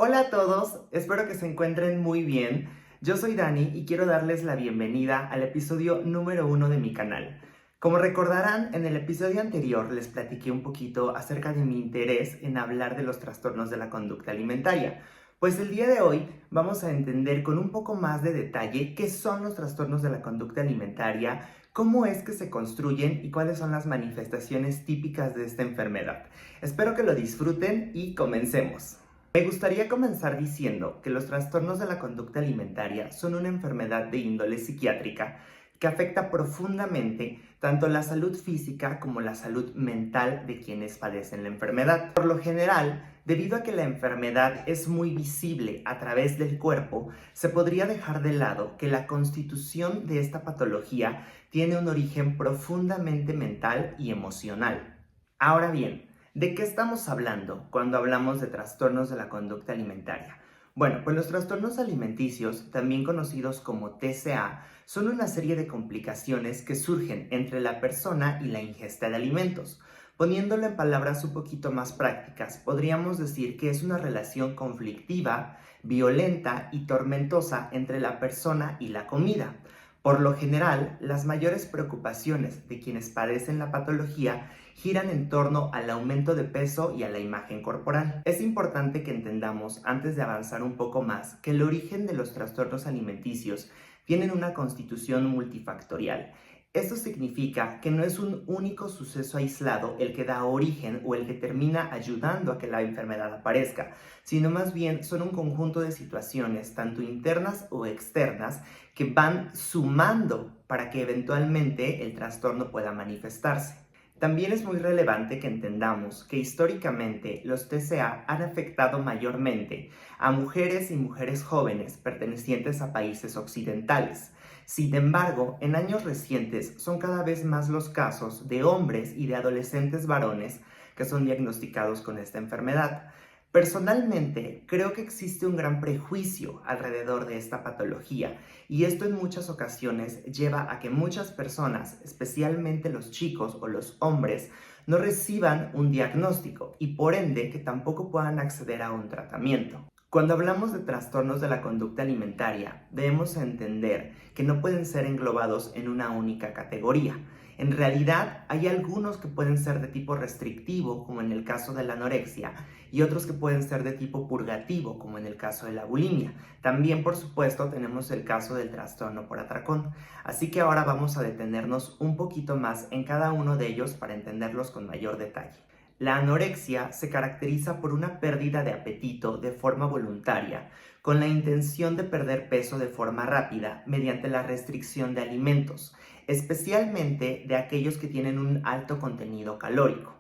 Hola a todos, espero que se encuentren muy bien. Yo soy Dani y quiero darles la bienvenida al episodio número 1 de mi canal. Como recordarán, en el episodio anterior les platiqué un poquito acerca de mi interés en hablar de los trastornos de la conducta alimentaria. Pues el día de hoy vamos a entender con un poco más de detalle qué son los trastornos de la conducta alimentaria, cómo es que se construyen y cuáles son las manifestaciones típicas de esta enfermedad. Espero que lo disfruten y comencemos. Me gustaría comenzar diciendo que los trastornos de la conducta alimentaria son una enfermedad de índole psiquiátrica que afecta profundamente tanto la salud física como la salud mental de quienes padecen la enfermedad. Por lo general, debido a que la enfermedad es muy visible a través del cuerpo, se podría dejar de lado que la constitución de esta patología tiene un origen profundamente mental y emocional. Ahora bien, ¿de qué estamos hablando cuando hablamos de trastornos de la conducta alimentaria? Bueno, pues los trastornos alimenticios, también conocidos como TCA, son una serie de complicaciones que surgen entre la persona y la ingesta de alimentos. Poniéndolo en palabras un poquito más prácticas, podríamos decir que es una relación conflictiva, violenta y tormentosa entre la persona y la comida. Por lo general, las mayores preocupaciones de quienes padecen la patología giran en torno al aumento de peso y a la imagen corporal. Es importante que entendamos, antes de avanzar un poco más, que el origen de los trastornos alimenticios tienen una constitución multifactorial. Esto significa que no es un único suceso aislado el que da origen o el que termina ayudando a que la enfermedad aparezca, sino más bien son un conjunto de situaciones, tanto internas o externas, que van sumando para que eventualmente el trastorno pueda manifestarse. También es muy relevante que entendamos que históricamente los TCA han afectado mayormente a mujeres y mujeres jóvenes pertenecientes a países occidentales. Sin embargo, en años recientes son cada vez más los casos de hombres y de adolescentes varones que son diagnosticados con esta enfermedad. Personalmente, creo que existe un gran prejuicio alrededor de esta patología y esto en muchas ocasiones lleva a que muchas personas, especialmente los chicos o los hombres, no reciban un diagnóstico y por ende que tampoco puedan acceder a un tratamiento. Cuando hablamos de trastornos de la conducta alimentaria, debemos entender que no pueden ser englobados en una única categoría. En realidad, hay algunos que pueden ser de tipo restrictivo, como en el caso de la anorexia, y otros que pueden ser de tipo purgativo, como en el caso de la bulimia. También, por supuesto, tenemos el caso del trastorno por atracón. Así que ahora vamos a detenernos un poquito más en cada uno de ellos para entenderlos con mayor detalle. La anorexia se caracteriza por una pérdida de apetito de forma voluntaria, con la intención de perder peso de forma rápida mediante la restricción de alimentos, especialmente de aquellos que tienen un alto contenido calórico.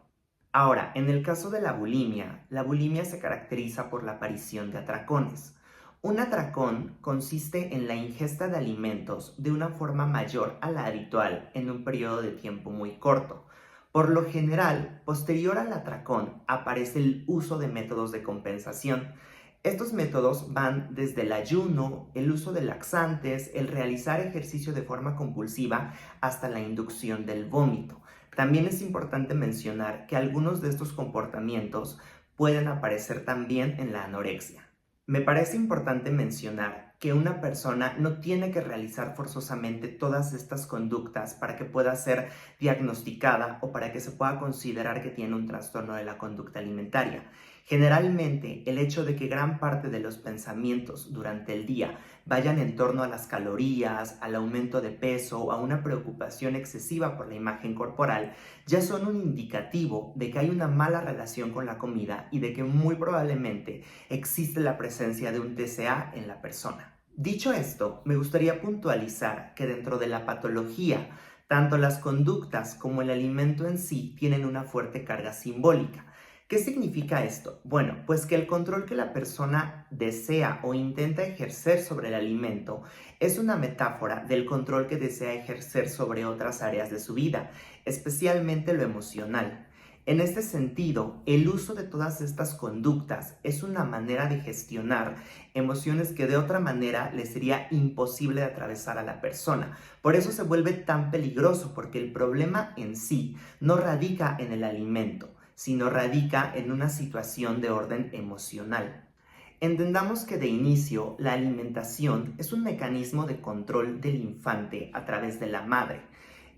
Ahora, en el caso de la bulimia se caracteriza por la aparición de atracones. Un atracón consiste en la ingesta de alimentos de una forma mayor a la habitual en un periodo de tiempo muy corto. Por lo general, posterior al atracón aparece el uso de métodos de compensación. Estos métodos van desde el ayuno, el uso de laxantes, el realizar ejercicio de forma compulsiva, hasta la inducción del vómito. También es importante mencionar que algunos de estos comportamientos pueden aparecer también en la anorexia. Me parece importante mencionar que una persona no tiene que realizar forzosamente todas estas conductas para que pueda ser diagnosticada o para que se pueda considerar que tiene un trastorno de la conducta alimentaria. Generalmente, el hecho de que gran parte de los pensamientos durante el día vayan en torno a las calorías, al aumento de peso o a una preocupación excesiva por la imagen corporal, ya son un indicativo de que hay una mala relación con la comida y de que muy probablemente existe la presencia de un TCA en la persona. Dicho esto, me gustaría puntualizar que dentro de la patología, tanto las conductas como el alimento en sí tienen una fuerte carga simbólica. ¿Qué significa esto? Bueno, pues que el control que la persona desea o intenta ejercer sobre el alimento es una metáfora del control que desea ejercer sobre otras áreas de su vida, especialmente lo emocional. En este sentido, el uso de todas estas conductas es una manera de gestionar emociones que de otra manera le sería imposible de atravesar a la persona. Por eso se vuelve tan peligroso, porque el problema en sí no radica en el alimento, sino radica en una situación de orden emocional. Entendamos que de inicio la alimentación es un mecanismo de control del infante a través de la madre.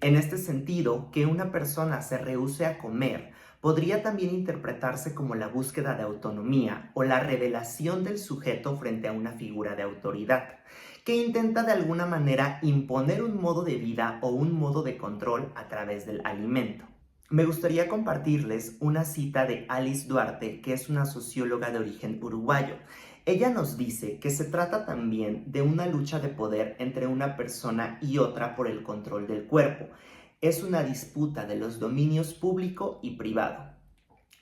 En este sentido, que una persona se rehúse a comer podría también interpretarse como la búsqueda de autonomía o la revelación del sujeto frente a una figura de autoridad, que intenta de alguna manera imponer un modo de vida o un modo de control a través del alimento. Me gustaría compartirles una cita de Alice Duarte, que es una socióloga de origen uruguayo. Ella nos dice que se trata también de una lucha de poder entre una persona y otra por el control del cuerpo. Es una disputa de los dominios público y privado.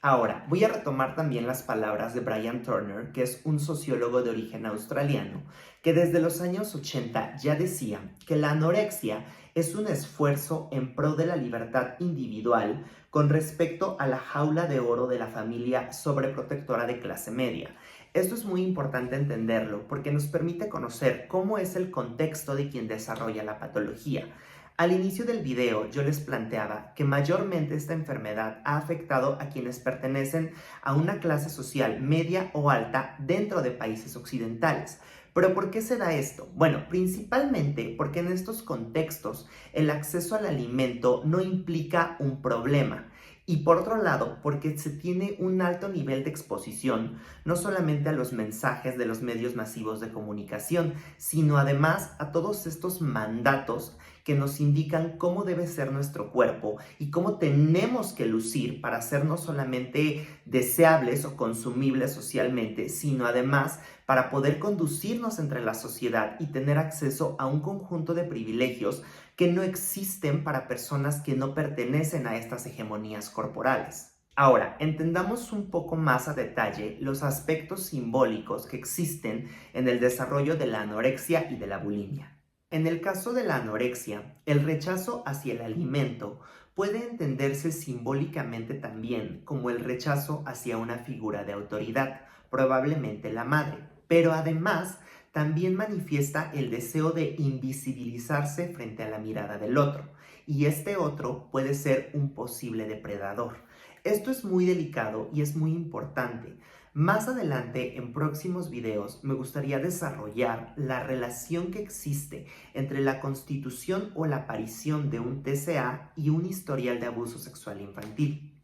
Ahora, voy a retomar también las palabras de Brian Turner, que es un sociólogo de origen australiano, que desde los años 80 ya decía que la anorexia es un esfuerzo en pro de la libertad individual con respecto a la jaula de oro de la familia sobreprotectora de clase media. Esto es muy importante entenderlo porque nos permite conocer cómo es el contexto de quien desarrolla la patología. Al inicio del video yo les planteaba que mayormente esta enfermedad ha afectado a quienes pertenecen a una clase social media o alta dentro de países occidentales. ¿Pero por qué se da esto? Bueno, principalmente porque en estos contextos el acceso al alimento no implica un problema. Y por otro lado, porque se tiene un alto nivel de exposición, no solamente a los mensajes de los medios masivos de comunicación, sino además a todos estos mandatos que nos indican cómo debe ser nuestro cuerpo y cómo tenemos que lucir para ser no solamente deseables o consumibles socialmente, sino además para poder conducirnos entre la sociedad y tener acceso a un conjunto de privilegios que no existen para personas que no pertenecen a estas hegemonías corporales. Ahora, entendamos un poco más a detalle los aspectos simbólicos que existen en el desarrollo de la anorexia y de la bulimia. En el caso de la anorexia, el rechazo hacia el alimento puede entenderse simbólicamente también como el rechazo hacia una figura de autoridad, probablemente la madre, pero además también manifiesta el deseo de invisibilizarse frente a la mirada del otro, y este otro puede ser un posible depredador. Esto es muy delicado y es muy importante. Más adelante, en próximos videos, me gustaría desarrollar la relación que existe entre la constitución o la aparición de un TCA y un historial de abuso sexual infantil.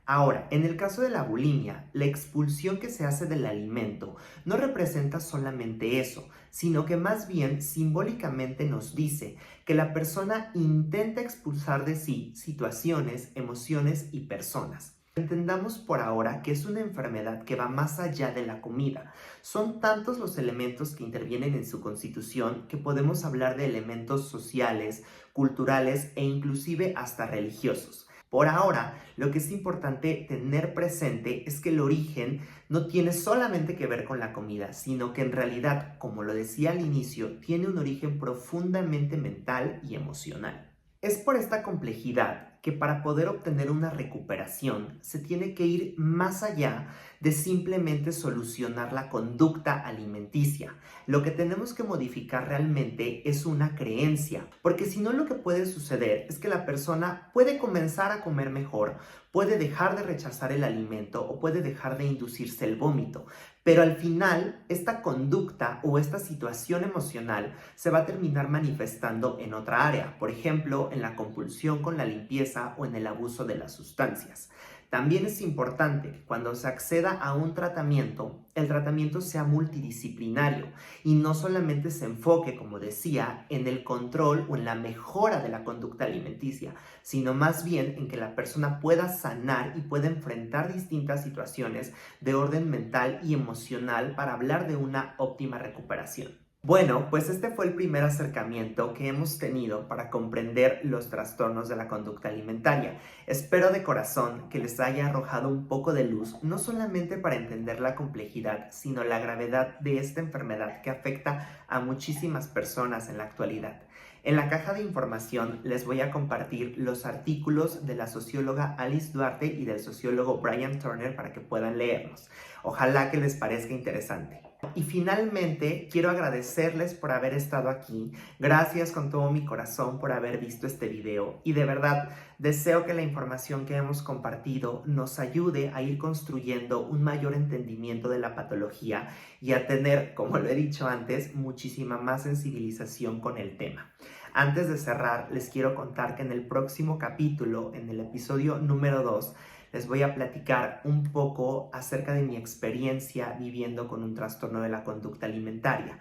Ahora, en el caso de la bulimia, la expulsión que se hace del alimento no representa solamente eso, sino que más bien simbólicamente nos dice que la persona intenta expulsar de sí situaciones, emociones y personas. Entendamos por ahora que es una enfermedad que va más allá de la comida. Son tantos los elementos que intervienen en su constitución que podemos hablar de elementos sociales, culturales e inclusive hasta religiosos. Por ahora, lo que es importante tener presente es que el origen no tiene solamente que ver con la comida, sino que en realidad, como lo decía al inicio, tiene un origen profundamente mental y emocional. Es por esta complejidad que para poder obtener una recuperación se tiene que ir más allá de simplemente solucionar la conducta alimenticia. Lo que tenemos que modificar realmente es una creencia, porque si no lo que puede suceder es que la persona puede comenzar a comer mejor, puede dejar de rechazar el alimento o puede dejar de inducirse el vómito. Pero al final, esta conducta o esta situación emocional se va a terminar manifestando en otra área, por ejemplo, en la compulsión con la limpieza o en el abuso de las sustancias. También es importante que cuando se acceda a un tratamiento, el tratamiento sea multidisciplinario y no solamente se enfoque, como decía, en el control o en la mejora de la conducta alimenticia, sino más bien en que la persona pueda sanar y pueda enfrentar distintas situaciones de orden mental y emocional para hablar de una óptima recuperación. Bueno, pues este fue el primer acercamiento que hemos tenido para comprender los trastornos de la conducta alimentaria. Espero de corazón que les haya arrojado un poco de luz, no solamente para entender la complejidad, sino la gravedad de esta enfermedad que afecta a muchísimas personas en la actualidad. En la caja de información les voy a compartir los artículos de la socióloga Alice Duarte y del sociólogo Brian Turner para que puedan leerlos. Ojalá que les parezca interesante. Y finalmente, quiero agradecerles por haber estado aquí. Gracias con todo mi corazón por haber visto este video. Y de verdad, deseo que la información que hemos compartido nos ayude a ir construyendo un mayor entendimiento de la patología y a tener, como lo he dicho antes, muchísima más sensibilización con el tema. Antes de cerrar, les quiero contar que en el próximo capítulo, en el episodio número 2, les voy a platicar un poco acerca de mi experiencia viviendo con un trastorno de la conducta alimentaria.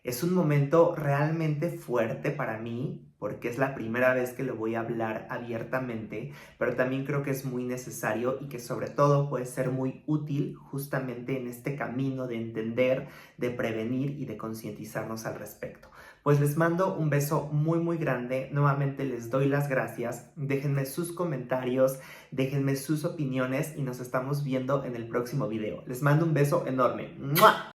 Es un momento realmente fuerte para mí porque es la primera vez que lo voy a hablar abiertamente, pero también creo que es muy necesario y que sobre todo puede ser muy útil justamente en este camino de entender, de prevenir y de concientizarnos al respecto. Pues les mando un beso muy muy grande, nuevamente les doy las gracias, déjenme sus comentarios, déjenme sus opiniones y nos estamos viendo en el próximo video. Les mando un beso enorme. ¡Mua!